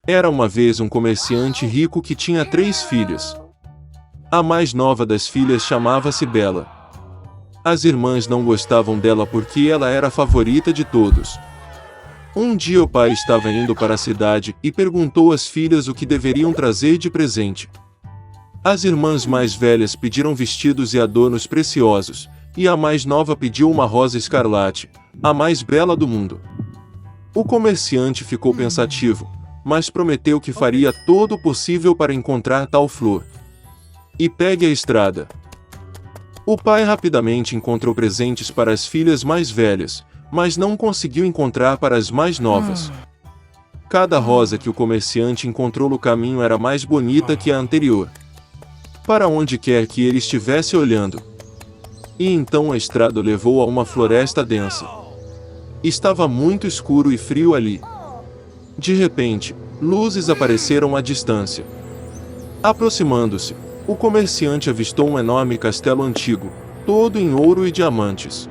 Era uma vez um comerciante rico que tinha 3 filhas. A mais nova das filhas chamava-se Bela. As irmãs não gostavam dela porque ela era a favorita de todos. Um dia o pai estava indo para a cidade e perguntou às filhas o que deveriam trazer de presente. As irmãs mais velhas pediram vestidos e adornos preciosos, e a mais nova pediu uma rosa escarlate, a mais bela do mundo. O comerciante ficou pensativo, mas prometeu que faria todo o possível para encontrar tal flor. E pegue a estrada. O pai rapidamente encontrou presentes para as filhas mais velhas, mas não conseguiu encontrar para as mais novas. Cada rosa que o comerciante encontrou no caminho era mais bonita que a anterior. Para onde quer que ele estivesse olhando. E então a estrada o levou a uma floresta densa. Estava muito escuro e frio ali. De repente, luzes apareceram à distância. Aproximando-se, o comerciante avistou um enorme castelo antigo, todo em ouro e diamantes.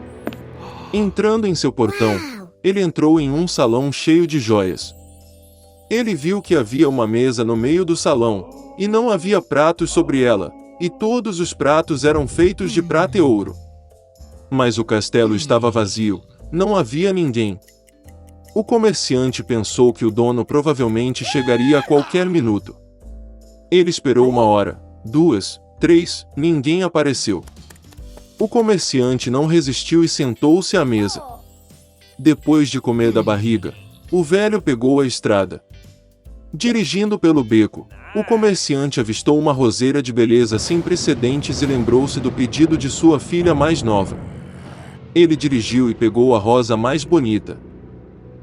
Entrando em seu portão, ele entrou em um salão cheio de joias. Ele viu que havia uma mesa no meio do salão, e não havia pratos sobre ela, e todos os pratos eram feitos de prata e ouro. Mas o castelo estava vazio, não havia ninguém. O comerciante pensou que o dono provavelmente chegaria a qualquer minuto. Ele esperou 1 hora, 2, 3, ninguém apareceu. O comerciante não resistiu e sentou-se à mesa. Depois de comer da barriga, o velho pegou a estrada. Dirigindo pelo beco, o comerciante avistou uma roseira de beleza sem precedentes e lembrou-se do pedido de sua filha mais nova. Ele dirigiu e pegou a rosa mais bonita.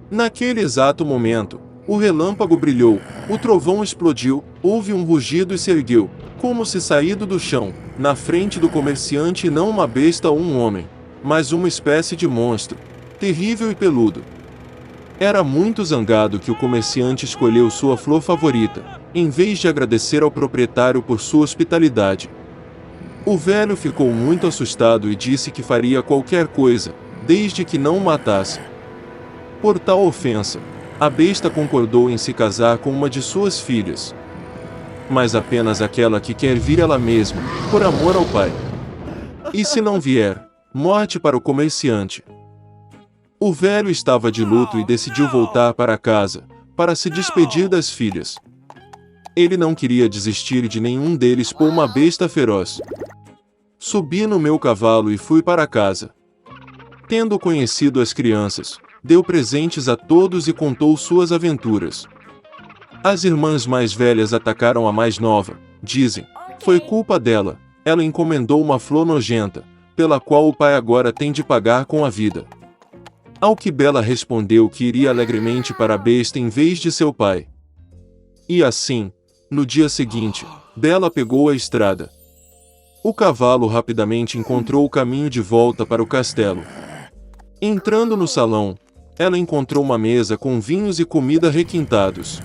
Naquele exato momento, o relâmpago brilhou, o trovão explodiu, houve um rugido e se ergueu, como se saído do chão, na frente do comerciante não uma besta ou um homem, mas uma espécie de monstro, terrível e peludo. Era muito zangado que o comerciante escolheu sua flor favorita, em vez de agradecer ao proprietário por sua hospitalidade. O velho ficou muito assustado e disse que faria qualquer coisa, desde que não o matasse. Por tal ofensa, a besta concordou em se casar com uma de suas filhas. Mas apenas aquela que quer vir ela mesma, por amor ao pai. E se não vier, morte para o comerciante. O velho estava de luto e decidiu voltar para casa, para se despedir das filhas. Ele não queria desistir de nenhum deles por uma besta feroz. Subi no meu cavalo e fui para casa. Tendo conhecido as crianças, deu presentes a todos e contou suas aventuras. As irmãs mais velhas atacaram a mais nova, dizem, foi culpa dela, ela encomendou uma flor nojenta, pela qual o pai agora tem de pagar com a vida. Ao que Bela respondeu que iria alegremente para a besta em vez de seu pai. E assim, no dia seguinte, Bela pegou a estrada. O cavalo rapidamente encontrou o caminho de volta para o castelo. Entrando no salão, ela encontrou uma mesa com vinhos e comida requintados.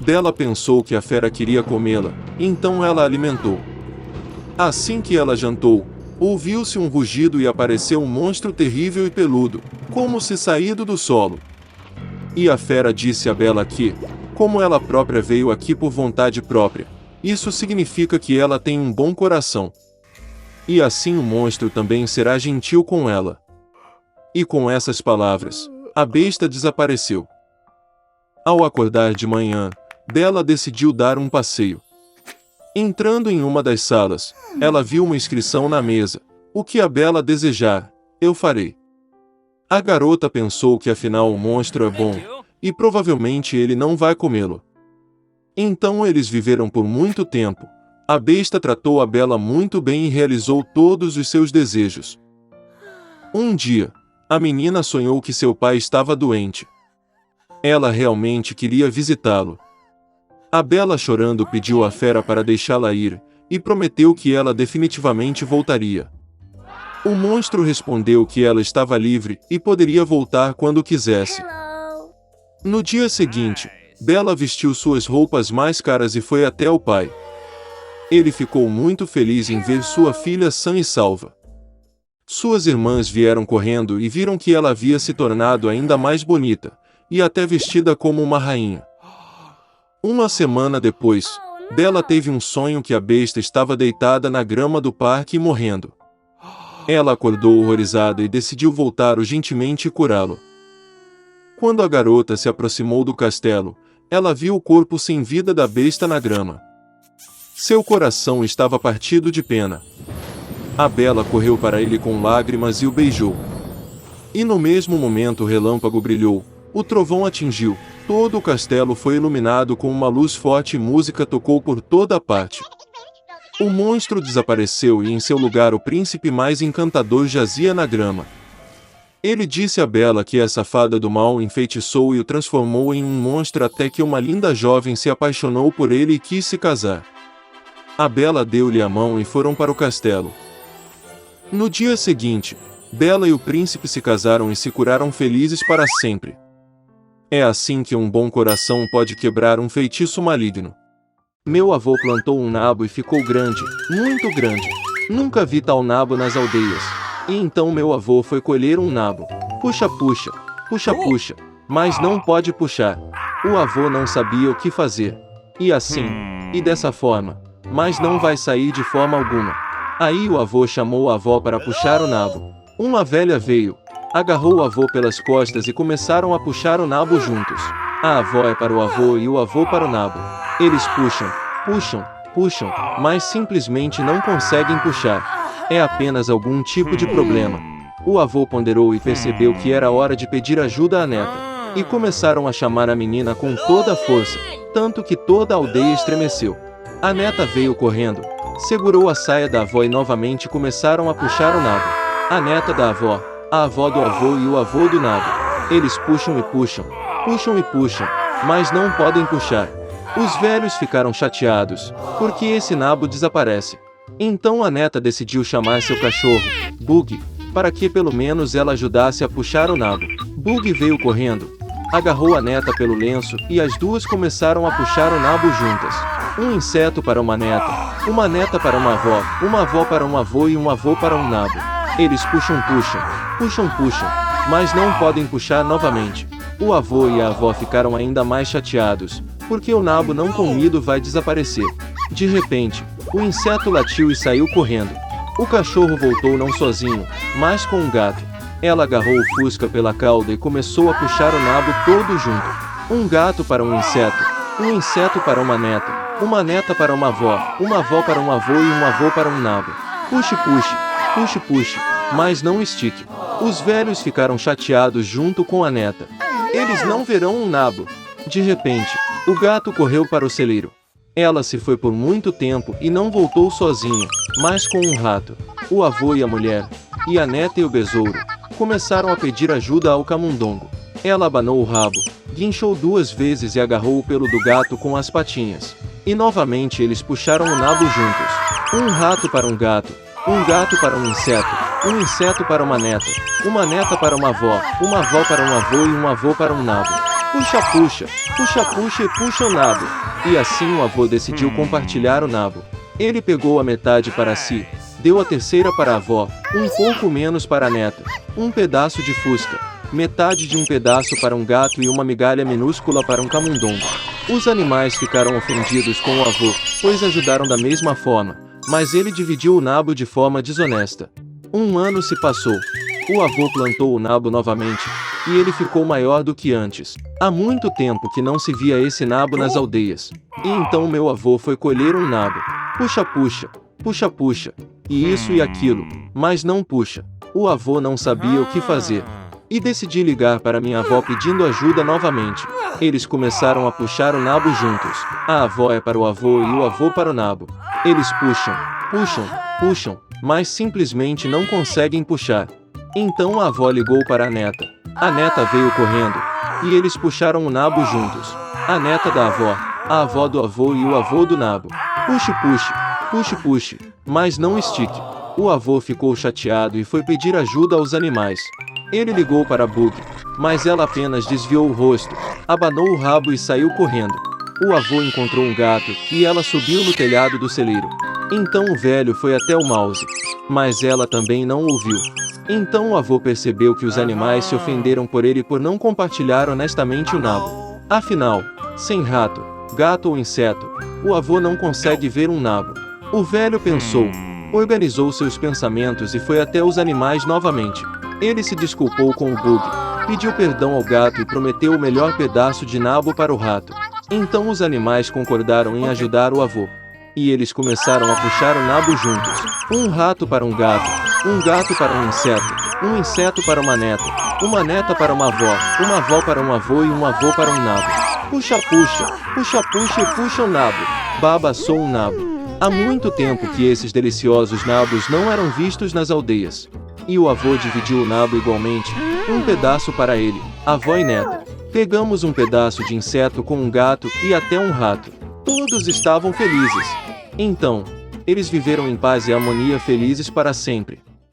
Bela pensou que a fera queria comê-la, então ela a alimentou. Assim que ela jantou, ouviu-se um rugido e apareceu um monstro terrível e peludo, como se saído do solo. E a fera disse a Bela que, como ela própria veio aqui por vontade própria, isso significa que ela tem um bom coração. E assim o monstro também será gentil com ela. E com essas palavras, a besta desapareceu. Ao acordar de manhã, Bela decidiu dar um passeio. Entrando em uma das salas, ela viu uma inscrição na mesa, o que a Bela desejar, eu farei. A garota pensou que afinal o monstro é bom, e provavelmente ele não vai comê-lo. Então eles viveram por muito tempo. A besta tratou a Bela muito bem e realizou todos os seus desejos. Um dia, a menina sonhou que seu pai estava doente. Ela realmente queria visitá-lo. A Bela chorando pediu à fera para deixá-la ir, e prometeu que ela definitivamente voltaria. O monstro respondeu que ela estava livre e poderia voltar quando quisesse. No dia seguinte, Bela vestiu suas roupas mais caras e foi até o pai. Ele ficou muito feliz em ver sua filha sã e salva. Suas irmãs vieram correndo e viram que ela havia se tornado ainda mais bonita, e até vestida como uma rainha. Uma semana depois, Bella teve um sonho que a besta estava deitada na grama do parque e morrendo. Ela acordou horrorizada e decidiu voltar urgentemente e curá-lo. Quando a garota se aproximou do castelo, ela viu o corpo sem vida da besta na grama. Seu coração estava partido de pena. A Bella correu para ele com lágrimas e o beijou. E no mesmo momento o relâmpago brilhou, o trovão atingiu, todo o castelo foi iluminado com uma luz forte e música tocou por toda a parte. O monstro desapareceu e em seu lugar o príncipe mais encantador jazia na grama. Ele disse a Bella que essa fada do mal o enfeitiçou e o transformou em um monstro até que uma linda jovem se apaixonou por ele e quis se casar. A Bella deu-lhe a mão e foram para o castelo. No dia seguinte, Bella e o príncipe se casaram e se curaram felizes para sempre. É assim que um bom coração pode quebrar um feitiço maligno. Meu avô plantou um nabo e ficou grande, muito grande. Nunca vi tal nabo nas aldeias. E então meu avô foi colher um nabo. Puxa, puxa, puxa, puxa, mas não pode puxar. O avô não sabia o que fazer. E assim, e dessa forma, mas não vai sair de forma alguma. Aí o avô chamou a avó para puxar o nabo. Uma velha veio, agarrou o avô pelas costas e começaram a puxar o nabo juntos. A avó é para o avô e o avô para o nabo. Eles puxam, puxam, puxam, mas simplesmente não conseguem puxar. É apenas algum tipo de problema. O avô ponderou e percebeu que era hora de pedir ajuda à neta. E começaram a chamar a menina com toda a força, tanto que toda a aldeia estremeceu. A neta veio correndo, segurou a saia da avó e novamente começaram a puxar o nabo. A neta da avó, a avó do avô e o avô do nabo. Eles puxam e puxam, puxam e puxam, mas não podem puxar. Os velhos ficaram chateados, porque esse nabo desaparece. Então a neta decidiu chamar seu cachorro, Bug, para que pelo menos ela ajudasse a puxar o nabo. Bug veio correndo, agarrou a neta pelo lenço e as duas começaram a puxar o nabo juntas. Um inseto para uma neta para uma avó para um avô e um avô para um nabo. Eles puxam, puxam, puxam, puxam, mas não podem puxar novamente. O avô e a avó ficaram ainda mais chateados, porque o nabo não comido vai desaparecer. De repente, o inseto latiu e saiu correndo. O cachorro voltou não sozinho, mas com um gato. Ela agarrou o fusca pela cauda e começou a puxar o nabo todo junto. Um gato para um inseto para uma neta para uma avó para um avô e um avô para um nabo. Puxe, puxe, puxe, puxe, mas não estique. Os velhos ficaram chateados junto com a neta. Eles não verão um nabo. De repente, o gato correu para o celeiro. Ela se foi por muito tempo e não voltou sozinha, mas com um rato. O avô e a mulher, e a neta e o besouro, começaram a pedir ajuda ao camundongo. Ela abanou o rabo, guinchou 2 vezes e agarrou o pelo do gato com as patinhas. E novamente eles puxaram o nabo juntos. Um rato para um gato para um inseto para uma neta para uma avó para um avô e um avô para um nabo. Puxa, puxa, puxa, puxa e puxa o nabo. E assim o avô decidiu compartilhar o nabo. Ele pegou a metade para si, deu a terceira para a avó, um pouco menos para a neta, um pedaço de fusca, metade de um pedaço para um gato e uma migalha minúscula para um camundongo. Os animais ficaram ofendidos com o avô, pois ajudaram da mesma forma, mas ele dividiu o nabo de forma desonesta. 1 ano se passou. O avô plantou o nabo novamente, e ele ficou maior do que antes. Há muito tempo que não se via esse nabo nas aldeias. E então meu avô foi colher um nabo. Puxa, puxa, puxa, puxa, e isso e aquilo, mas não puxa. O avô não sabia o que fazer. E decidi ligar para minha avó pedindo ajuda novamente. Eles começaram a puxar o nabo juntos. A avó é para o avô e o avô para o nabo. Eles puxam, puxam, puxam, mas simplesmente não conseguem puxar. Então a avó ligou para a neta. A neta veio correndo, e eles puxaram o nabo juntos. A neta da avó, a avó do avô e o avô do nabo. Puxe, puxe, puxe, puxe, mas não estique. O avô ficou chateado e foi pedir ajuda aos animais. Ele ligou para Bug, mas ela apenas desviou o rosto, abanou o rabo e saiu correndo. O avô encontrou um gato, e ela subiu no telhado do celeiro. Então o velho foi até o mouse, mas ela também não ouviu. Então o avô percebeu que os animais se ofenderam por ele por não compartilhar honestamente o nabo. Afinal, sem rato, gato ou inseto. O avô não consegue ver um nabo. O velho pensou, organizou seus pensamentos e foi até os animais novamente. Ele se desculpou com o bug, pediu perdão ao gato e prometeu o melhor pedaço de nabo para o rato. Então os animais concordaram em ajudar o avô. E eles começaram a puxar o nabo juntos. Um rato para um gato para um inseto para uma neta para uma avó para um avô e um avô para um nabo. Puxa, puxa, puxa, puxa e puxa o nabo. Baba assou um nabo. Há muito tempo que esses deliciosos nabos não eram vistos nas aldeias. E o avô dividiu o nabo igualmente, um pedaço para ele, avó e neta. Pegamos um pedaço de inseto com um gato e até um rato. Todos estavam felizes. Então, eles viveram em paz e harmonia felizes para sempre.